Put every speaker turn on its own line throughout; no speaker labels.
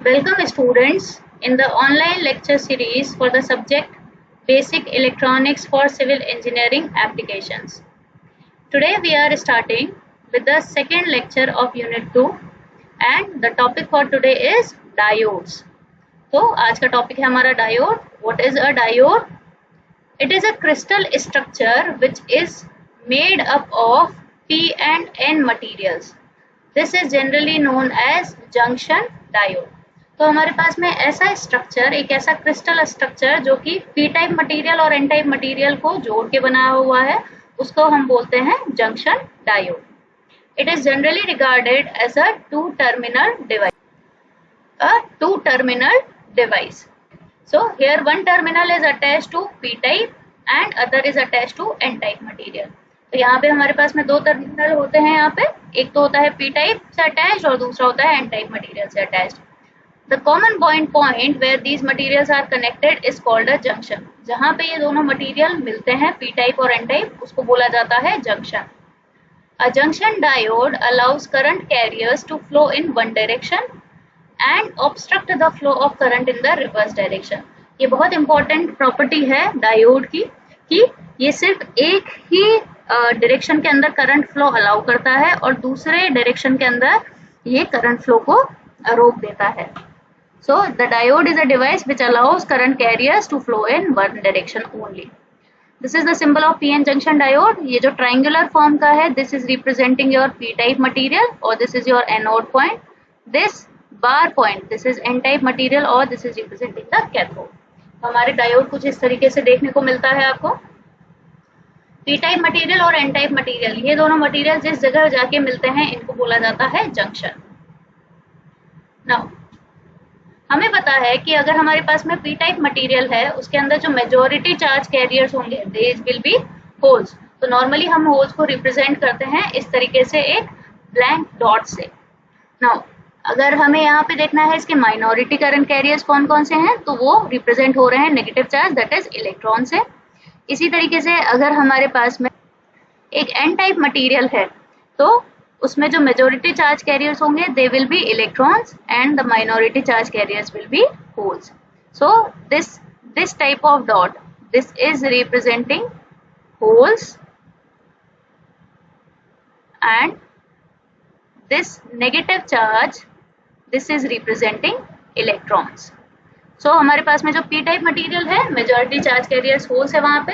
Welcome students in the online lecture series for the subject Basic Electronics for Civil Engineering Applications. Today we are starting with the second lecture of Unit 2 and the topic for today is diodes. तो आज का topic है हमारा diode. What is a diode? It is a crystal structure which is made up of P and N materials. This is generally known as junction diode. तो हमारे पास में ऐसा structure, एक ऐसा क्रिस्टल स्ट्रक्चर जो कि पी टाइप मटेरियल और N type material को जोड़ के बनाया हुआ है, उसको हम बोलते हैं junction diode. It is generally regarded as a two terminal device. So here one terminal is attached to P type and other is attached to N type material. तो यहाँ पे हमारे पास में दो टर्मिनल होते हैं. यहाँ पे एक तो होता है P type से अटैच्ड और दूसरा होता है N type मटेरियल से attached. The common point where these materials are connected is called a junction. जहाँ पे ये दोनों मटेरियल मिलते हैं P type और N type, उसको बोला जाता है junction. A junction diode allows current carriers to flow in one direction and obstruct the flow of current in the reverse direction. ये बहुत इंपॉर्टेंट प्रॉपर्टी है डायोड की कि ये सिर्फ एक ही डायरेक्शन के अंदर करंट फ्लो अलाउ करता है और दूसरे डायरेक्शन के अंदर ये करंट फ्लो को रोक देता है. So the diode is a device which allows current carriers to flow in one direction only. This is the symbol of PN junction diode. ये जो triangular form का है, this is representing your P type material और this is your anode point. This bar point, this is N type material और this is representing the cathode. तो हमारे diode कुछ इस तरीके से देखने को मिलता है आपको. P टाइप मटेरियल और N टाइप मटेरियल, ये दोनों मटेरियल जिस जगह जाके मिलते हैं इनको बोला जाता है जंक्शन. नाउ हमें पता है कि अगर हमारे पास में P टाइप मटेरियल है, उसके अंदर जो मेजॉरिटी चार्ज कैरियर्स होंगे, देज विल बी होल्स. तो नॉर्मली हम होल्स को रिप्रेजेंट करते हैं इस तरीके से एक ब्लैंक डॉट से. नाउ अगर हमें यहाँ पे देखना है इसके माइनॉरिटी करंट कैरियर्स कौन कौन से हैं, तो वो रिप्रेजेंट हो रहे हैं negative charge, that is electron से. इसी तरीके से अगर हमारे पास में एक एन टाइप मटेरियल है तो उसमें जो मेजॉरिटी चार्ज कैरियर्स होंगे they will be electrons and the minority charge carriers will be holes. So this type of dot, this is representing holes and this negative charge, this is representing electrons. So हमारे पास में जो P type material है, majority charge carriers holes है, वहां पे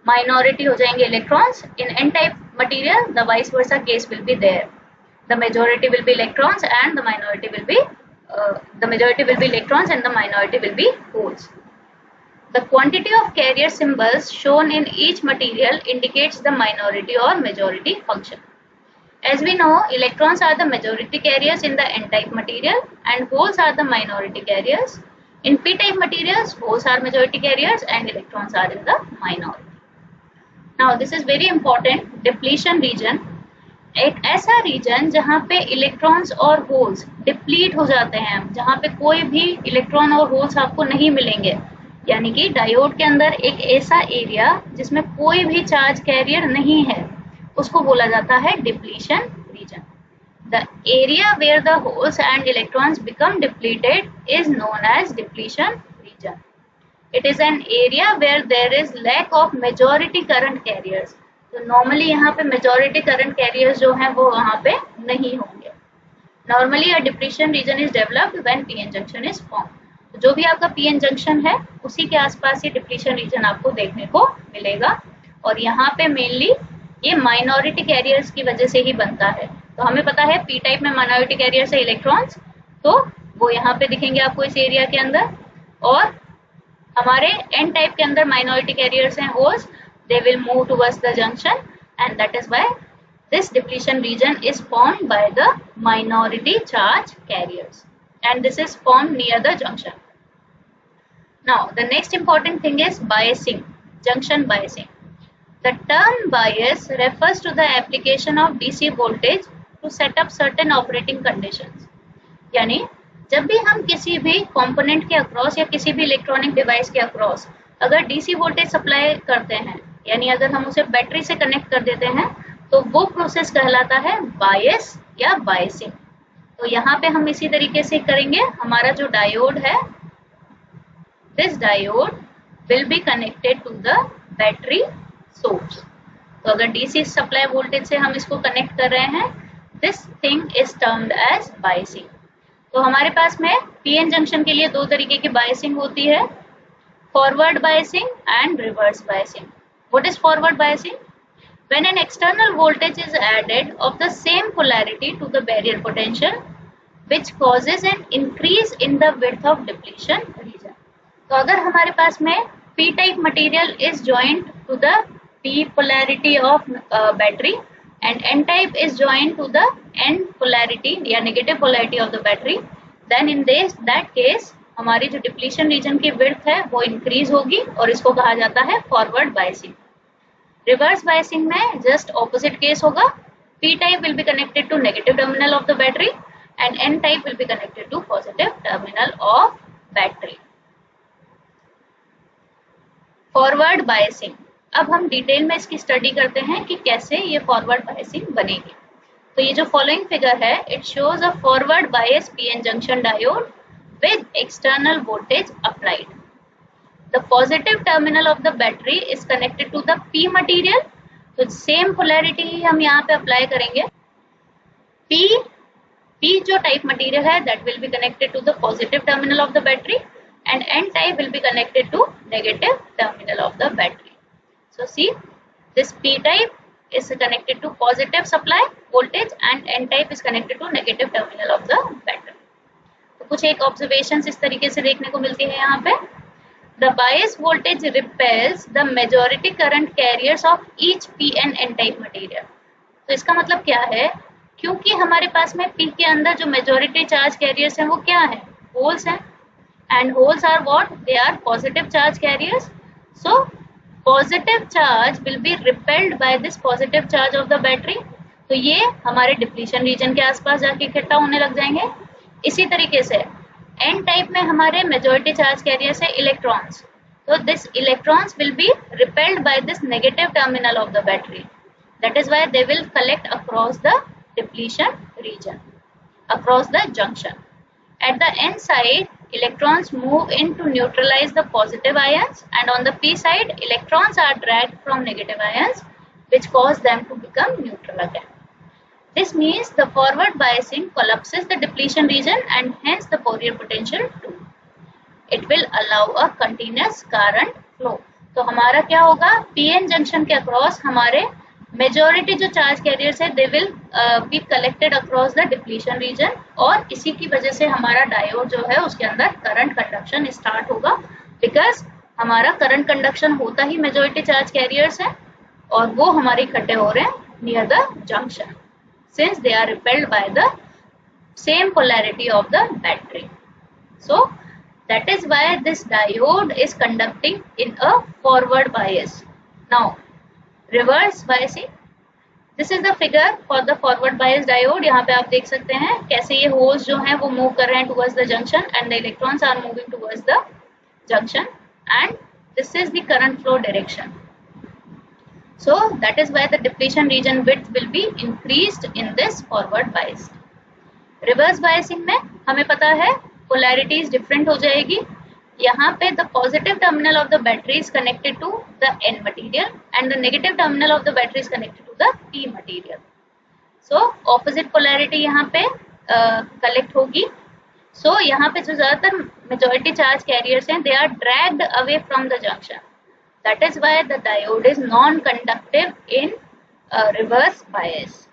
minority हो जाएंगे electrons. In N type material the vice versa case will be there. The majority will be electrons and the minority will be holes. The quantity of carrier symbols shown in each material indicates the minority or majority function. As we know, electrons are the majority carriers in the N-type material and holes are the minority carriers. In P-type materials, holes are majority carriers and electrons are in the minority. Now, this is very important. Depletion region, एक ऐसा reason जहाँ पे electrons और holes deplete हो जाते हैं, जहाँ पे कोई भी इलेक्ट्रॉन और होल्स आपको नहीं मिलेंगे. यानी कि डायोड के अंदर एक ऐसा एरिया जिसमें कोई भी चार्ज कैरियर नहीं है, उसको बोला जाता है depletion region. The area where the holes and electrons become depleted is known as depletion region. It is an area where there is lack of majority current carriers. तो नॉर्मली यहाँ पे majority current carriers जो हैं वो वहाँ पे नहीं होंगे. Normally a depletion region is developed when PN junction is form. तो जो भी आपका पीएन जंक्शन है उसी के आसपास ये डिप्लीशन रीजन आपको देखने को मिलेगा. और यहाँ पे मेनली ये माइनॉरिटी कैरियर्स की वजह से ही बनता है. तो हमें पता है पी टाइप में माइनॉरिटी कैरियर्स है इलेक्ट्रॉन्स, तो वो यहाँ पे दिखेंगे आपको इस एरिया के अंदर. और हमारे एन टाइप के अंदर माइनॉरिटी कैरियर्स हैं holes, they will move towards the junction and that is why this depletion region is formed by the minority charge carriers and this is formed near the junction. Now the next important thing is biasing, junction biasing. The term bias refers to the application of DC voltage to set up certain operating conditions. यानी जब भी हम किसी भी component के across या किसी भी इलेक्ट्रॉनिक डिवाइस के अक्रॉस अगर DC वोल्टेज सप्लाई करते हैं, यानी अगर हम उसे बैटरी से कनेक्ट कर देते हैं, तो वो प्रोसेस कहलाता है बायस या बायसिंग. तो यहाँ पे हम इसी तरीके से करेंगे। हमारा जो डायोड है, this diode will be connected to the battery source. तो अगर डीसी सप्लाई वोल्टेज से हम इसको कनेक्ट कर रहे हैं, this thing is termed as biasing. तो हमारे पास में पीएन जंक्शन के लिए दो तरीके की बायसिंग होती है, forward biasing and reverse biasing. What is forward biasing? When an external voltage is added of the same polarity to the barrier potential, which causes an increase in the width of depletion region. तो अगर हमारे पास में P type material is joined to the P polarity of battery and N type is joined to the N polarity या negative polarity of the battery, then in that case हमारी जो depletion region की width है वो increase होगी और इसको कहा जाता है forward biasing। रिवर्स बायसिंग में जस्ट ऑपोजिट केस होगा। P type will be connected to negative terminal of the battery and N type will be connected to positive terminal of battery. Forward biasing, अब हम detail में इसकी study करते हैं कि कैसे ये फॉरवर्ड बायसिंग बनेगी। तो ये जो फॉलोइंग फिगर है, it shows a forward bias PN junction diode with external voltage applied. The positive terminal of the battery is connected to the P material, तो same polarity ही हम यहाँ पे अप्लाई करेंगे। P जो type material है that will be connected to the positive terminal of the battery and N type will be connected to negative terminal of the battery. So see, this P type is connected to positive supply voltage and N type is connected to negative terminal of the battery. तो कुछ एक observations इस तरीके से देखने को मिलती है यहाँ पे। The bias voltage repels the majority current carriers of each P and N type material. तो इसका मतलब क्या है? क्योंकि हमारे पास में P के अंदर जो majority charge carriers हैं वो क्या है? Holes हैं। And holes are what? They are positive charge carriers. So positive charge will be repelled by this positive charge of the battery. तो ये हमारे depletion region के आसपास जाके इकट्ठा होने लग जाएंगे। इसी तरीके से N टाइप में हमारे मेजॉरिटी चार्ज कैरियर्स है इलेक्ट्रॉन्स, तो this electrons will be repelled by this negative terminal of the battery, that is why they will collect across the depletion region, across the junction. At the N side electrons move in to neutralize the positive ions and on the P side electrons are dragged from negative ions which cause them to become neutral again. This means the forward biasing collapses the depletion region and hence the Fourier potential too. It will allow a continuous current flow. तो हमारा क्या होगा? PN junction के across हमारे majority जो charge carriers है they will be collected across the depletion region और इसी की वजह से हमारा diode जो है उसके अंदर current conduction start होगा, because हमारा current conduction होता ही majority charge carriers है और वो हमारे इकट्ठे हो रहे हैं near the junction, since they are repelled by the same polarity of the battery. So that is why this diode is conducting in a forward bias. Now reverse biasing, this is the figure for the forward bias diode. यहाँ पे आप देख सकते हैं कैसे ये holes जो हैं वो move कर रहे हैं towards the junction and the electrons are moving towards the junction and this is the current flow direction. So that is why the depletion region width will be increased in this forward bias. Reverse biasing में हमें पता है polarities different हो जाएगी। यहाँ पे the positive terminal of the battery is connected to the N material and the negative terminal of the battery is connected to the P material. So opposite polarity यहाँ पे collect होगी। So यहाँ पे जो ज़्यादातर majority charge carriers हैं they are dragged away from the junction. That is why the diode is non-conductive in reverse bias.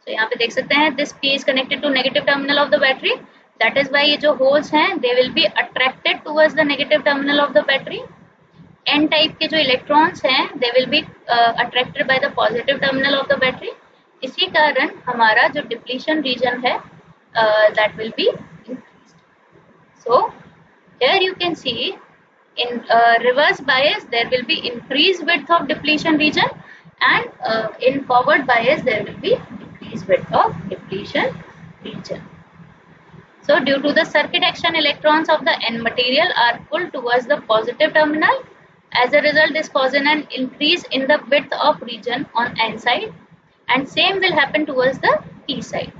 So यहाँ पे देख सकते हैं this P is connected to negative terminal of the battery. That is why ये जो holes हैं they will be attracted towards the negative terminal of the battery. N type के जो electrons हैं they will be attracted by the positive terminal of the battery. इसी कारण हमारा जो depletion region है that will be increased. So here you can see in reverse bias there will be increased width of depletion region and in forward bias there will be decreased width of depletion region. So due to the circuit action electrons of the N material are pulled towards the positive terminal. As a result this causes an increase in the width of region on N side and same will happen towards the P side.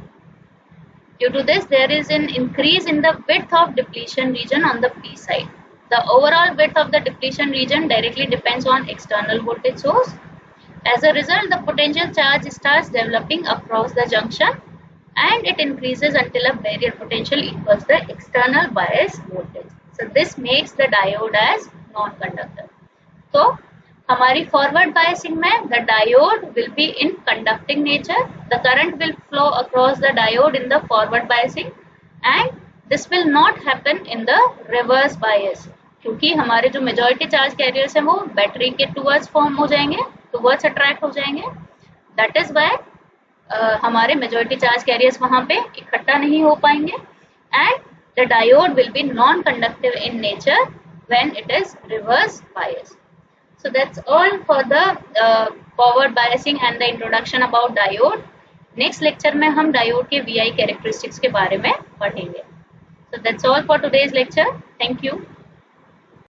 Due to this, there is an increase in the width of depletion region on the P side. The overall width of the depletion region directly depends on external voltage source. As a result, the potential charge starts developing across the junction and it increases until a barrier potential equals the external bias voltage. So this makes the diode as non-conductor. So हमारी forward biasing में the diode will be in conducting nature. The current will flow across the diode in the forward biasing and this will not happen in the reverse bias क्योंकि हमारे जो majority charge carriers हैं वो battery के towards form हो जाएंगे, towards attract हो जाएंगे. That is why हमारे majority charge carriers वहाँ पे इकट्ठा नहीं हो पाएंगे and the diode will be non-conductive in nature when it is reverse bias. So that's all for the forward biasing and the introduction about diode. Next lecture में हम diode के VI characteristics के बारे में पढ़ेंगे. So that's all for today's lecture. Thank you.